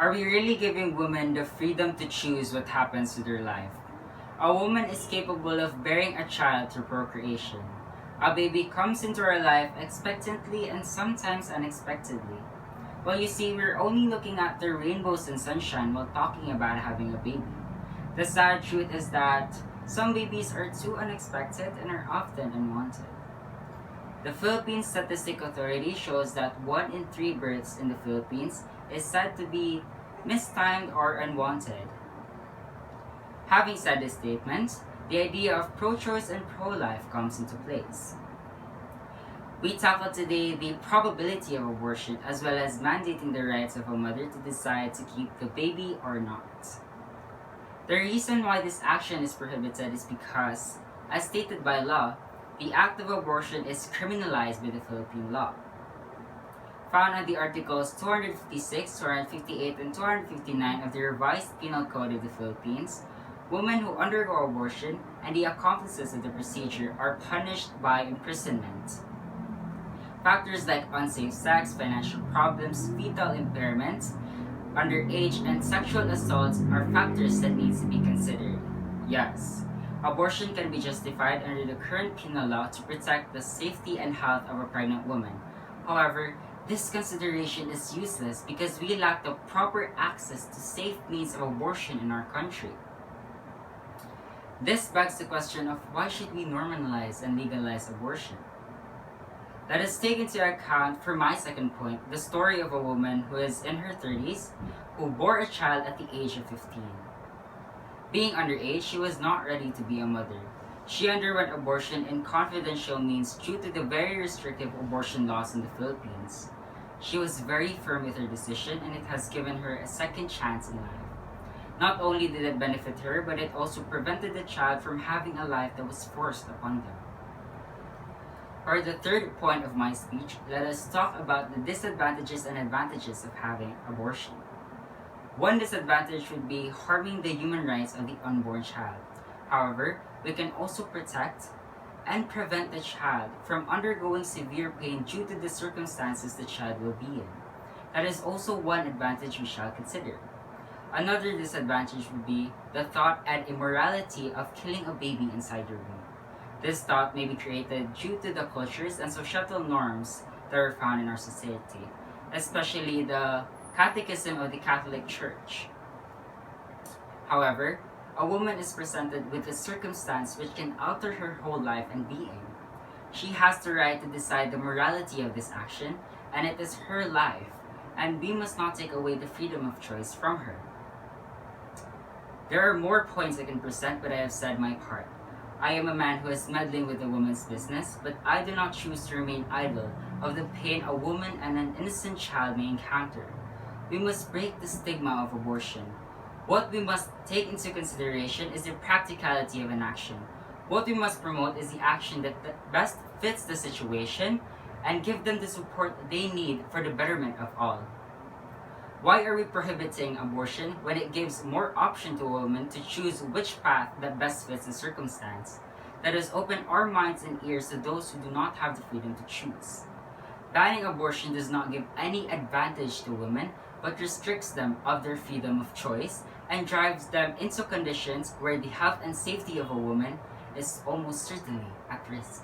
Are we really giving women the freedom to choose what happens to their life? A woman is capable of bearing a child through procreation. A baby comes into our life expectantly and sometimes unexpectedly. Well, you see, we're only looking at the rainbows and sunshine while talking about having a baby. The sad truth is that some babies are too unexpected and are often unwanted. The Philippine Statistic Authority shows that 1 in 3 births in the Philippines is said to be mistimed or unwanted. Having said this statement, the idea of pro-choice and pro-life comes into place. We tackle today the probability of abortion as well as mandating the rights of a mother to decide to keep the baby or not. The reason why this action is prohibited is because, as stated by law, the act of abortion is criminalized by the Philippine law. Found on the Articles 256, 258, and 259 of the Revised Penal Code of the Philippines, women who undergo abortion and the accomplices of the procedure are punished by imprisonment. Factors like unsafe sex, financial problems, fetal impairment, underage, and sexual assaults are factors that need to be considered. Yes, abortion can be justified under the current penal law to protect the safety and health of a pregnant woman. However, this consideration is useless because we lack the proper access to safe means of abortion in our country. This begs the question of why should we normalize and legalize abortion? Let us take into account, for my second point, the story of a woman who is in her 30s who bore a child at the age of 15. Being underage, she was not ready to be a mother. She underwent abortion in confidential means due to the very restrictive abortion laws in the Philippines. She was very firm with her decision and it has given her a second chance in life. Not only did it benefit her, but it also prevented the child from having a life that was forced upon them. For the third point of my speech, let us talk about the disadvantages and advantages of having abortion. One disadvantage would be harming the human rights of the unborn child. However, we can also protect and prevent the child from undergoing severe pain due to the circumstances the child will be in. That is also one advantage we shall consider. Another disadvantage would be the thought and immorality of killing a baby inside your womb. This thought may be created due to the cultures and societal norms that are found in our society, especially the Catechism of the Catholic Church. However, a woman is presented with a circumstance which can alter her whole life and being. She has the right to decide the morality of this action, and it is her life, and we must not take away the freedom of choice from her. There are more points I can present, but I have said my part. I am a man who is meddling with a woman's business, but I do not choose to remain idle of the pain a woman and an innocent child may encounter. We must break the stigma of abortion. What we must take into consideration is the practicality of an action. What we must promote is the action that best fits the situation and give them the support they need for the betterment of all. Why are we prohibiting abortion when it gives more option to a woman to choose which path that best fits the circumstance? Let us open our minds and ears to those who do not have the freedom to choose. Banning abortion does not give any advantage to women, but restricts them of their freedom of choice and drives them into conditions where the health and safety of a woman is almost certainly at risk.